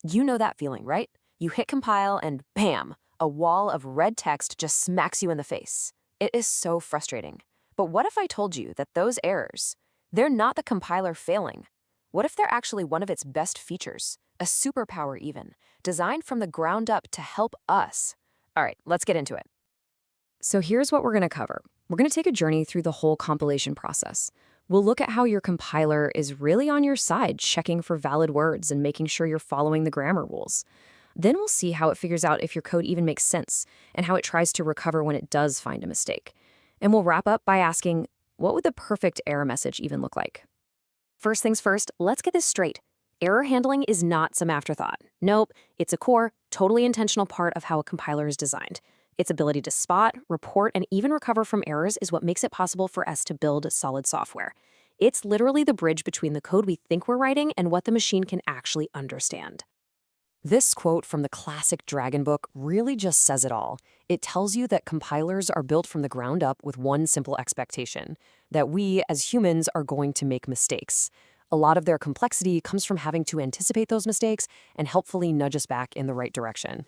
You know that feeling, right? You hit compile and bam, a wall of red text just smacks you in the face. It is so frustrating. But what if I told you that those errors, they're not the compiler failing? What if they're actually one of its best features, a superpower even, designed from the ground up to help us? All right, let's get into it. So here's what we're going to cover. We're going to take a journey through the whole compilation process. We'll look at how your compiler is really on your side, checking for valid words and making sure you're following the grammar rules. Then we'll see how it figures out if your code even makes sense and how it tries to recover when it does find a mistake. And we'll wrap up by asking, what would the perfect error message even look like? First things first, let's get this straight. Error handling is not some afterthought. Nope, it's a core, totally intentional part of how a compiler is designed. Its ability to spot, report, and even recover from errors is what makes it possible for us to build solid software. It's literally the bridge between the code we think we're writing and what the machine can actually understand. This quote from the classic Dragon book really just says it all. It tells you that compilers are built from the ground up with one simple expectation, that we, as humans, are going to make mistakes. A lot of their complexity comes from having to anticipate those mistakes and helpfully nudge us back in the right direction.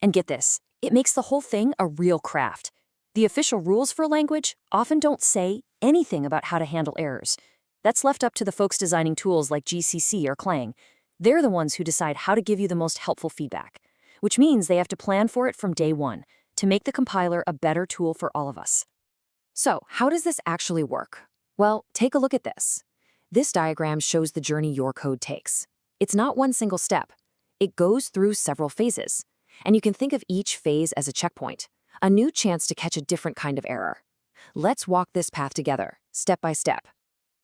And get this, it makes the whole thing a real craft. The official rules for a language often don't say anything about how to handle errors. That's left up to the folks designing tools like GCC or Clang. They're the ones who decide how to give you the most helpful feedback, which means they have to plan for it from day one to make the compiler a better tool for all of us. So, how does this actually work? Well, take a look at this. This diagram shows the journey your code takes. It's not one single step. It goes through several phases. And you can think of each phase as a checkpoint, a new chance to catch a different kind of error. Let's walk this path together, step by step.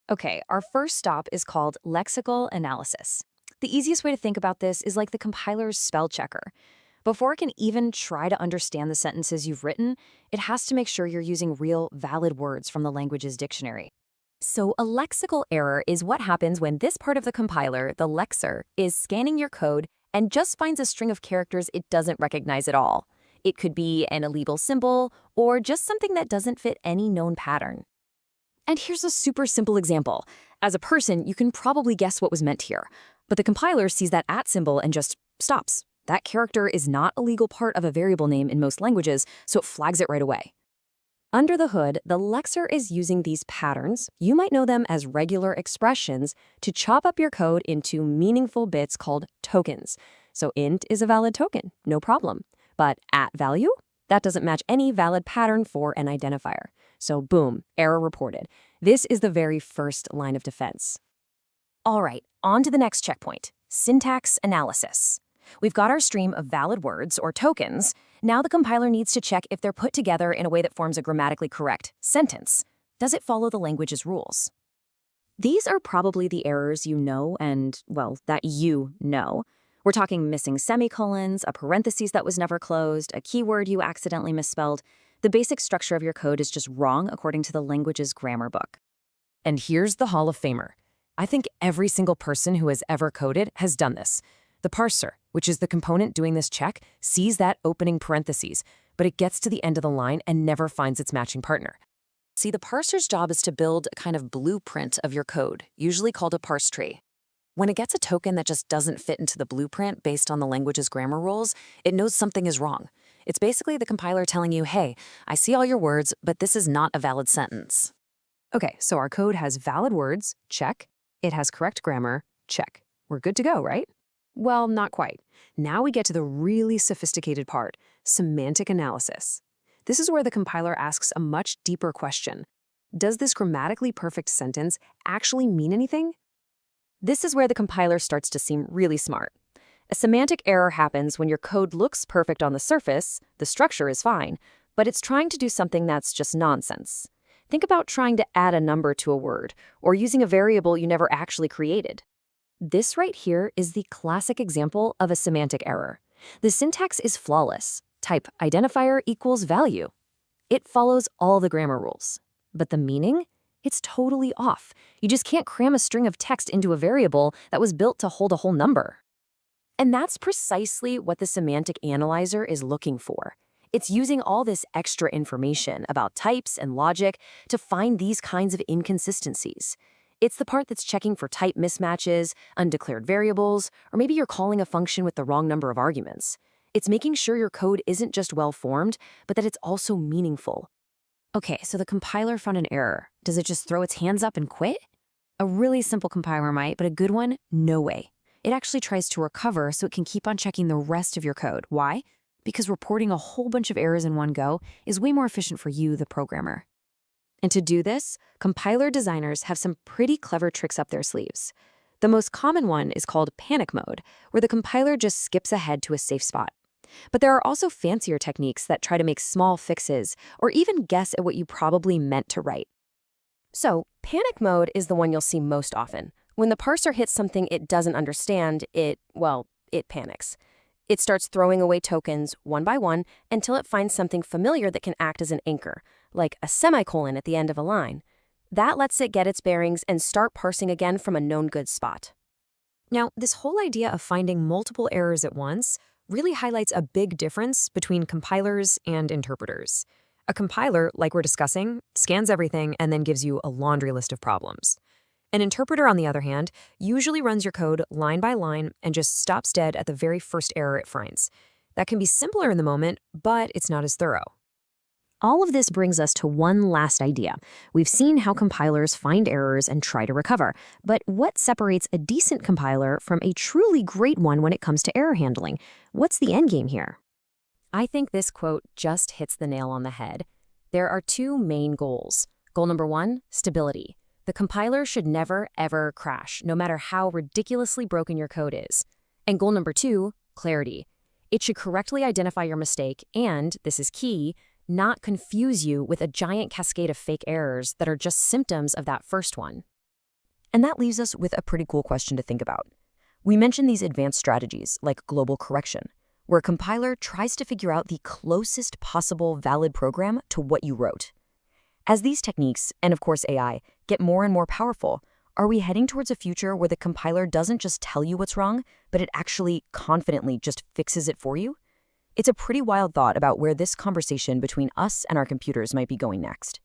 Okay, our first stop is called lexical analysis. The easiest way to think about this is like the compiler's spell checker. Before it can even try to understand the sentences you've written, it has to make sure you're using real, valid words from the language's dictionary. So a lexical error is what happens when this part of the compiler, the lexer, is scanning your code and just finds a string of characters it doesn't recognize at all. It could be an illegal symbol or just something that doesn't fit any known pattern. And here's a super simple example. As a person, you can probably guess what was meant here, but the compiler sees that @ symbol and just stops. That character is not a legal part of a variable name in most languages, so it flags it right away. Under the hood, the lexer is using these patterns, you might know them as regular expressions, to chop up your code into meaningful bits called tokens. So int is a valid token, no problem. But @value? That doesn't match any valid pattern for an identifier. So boom, error reported. This is the very first line of defense. All right, on to the next checkpoint, syntax analysis. We've got our stream of valid words, or tokens. Now the compiler needs to check if they're put together in a way that forms a grammatically correct sentence. Does it follow the language's rules? These are probably the errors you know and, well, that you know. We're talking missing semicolons, a parenthesis that was never closed, a keyword you accidentally misspelled. The basic structure of your code is just wrong according to the language's grammar book. And here's the Hall of Famer. I think every single person who has ever coded has done this. The parser, which is the component doing this check, sees that opening parentheses, but it gets to the end of the line and never finds its matching partner. See, the parser's job is to build a kind of blueprint of your code, usually called a parse tree. When it gets a token that just doesn't fit into the blueprint based on the language's grammar rules, it knows something is wrong. It's basically the compiler telling you, hey, I see all your words, but this is not a valid sentence. Okay, so our code has valid words, check. It has correct grammar, check. We're good to go, right? Well, not quite. Now we get to the really sophisticated part, semantic analysis. This is where the compiler asks a much deeper question. Does this grammatically perfect sentence actually mean anything? This is where the compiler starts to seem really smart. A semantic error happens when your code looks perfect on the surface, the structure is fine, but it's trying to do something that's just nonsense. Think about trying to add a number to a word, or using a variable you never actually created. This right here is the classic example of a semantic error. The syntax is flawless. Type identifier equals value. It follows all the grammar rules. But the meaning? It's totally off. You just can't cram a string of text into a variable that was built to hold a whole number. And that's precisely what the semantic analyzer is looking for. It's using all this extra information about types and logic to find these kinds of inconsistencies. It's the part that's checking for type mismatches, undeclared variables, or maybe you're calling a function with the wrong number of arguments. It's making sure your code isn't just well-formed, but that it's also meaningful. Okay, so the compiler found an error. Does it just throw its hands up and quit? A really simple compiler might, but a good one, no way. It actually tries to recover so it can keep on checking the rest of your code. Why? Because reporting a whole bunch of errors in one go is way more efficient for you, the programmer. And to do this, compiler designers have some pretty clever tricks up their sleeves. The most common one is called panic mode, where the compiler just skips ahead to a safe spot. But there are also fancier techniques that try to make small fixes or even guess at what you probably meant to write. So, panic mode is the one you'll see most often. When the parser hits something it doesn't understand, it panics. It starts throwing away tokens one by one until it finds something familiar that can act as an anchor, like a semicolon at the end of a line. That lets it get its bearings and start parsing again from a known good spot. Now, this whole idea of finding multiple errors at once really highlights a big difference between compilers and interpreters. A compiler, like we're discussing, scans everything and then gives you a laundry list of problems. An interpreter, on the other hand, usually runs your code line by line and just stops dead at the very first error it finds. That can be simpler in the moment, but it's not as thorough. All of this brings us to one last idea. We've seen how compilers find errors and try to recover, but what separates a decent compiler from a truly great one when it comes to error handling? What's the endgame here? I think this quote just hits the nail on the head. There are two main goals. Goal number one, stability. The compiler should never, ever crash, no matter how ridiculously broken your code is. And goal number two, clarity. It should correctly identify your mistake and, this is key, not confuse you with a giant cascade of fake errors that are just symptoms of that first one. And that leaves us with a pretty cool question to think about. We mentioned these advanced strategies, like global correction, where a compiler tries to figure out the closest possible valid program to what you wrote. As these techniques, and of course AI, get more and more powerful, are we heading towards a future where the compiler doesn't just tell you what's wrong, but it actually confidently just fixes it for you? It's a pretty wild thought about where this conversation between us and our computers might be going next.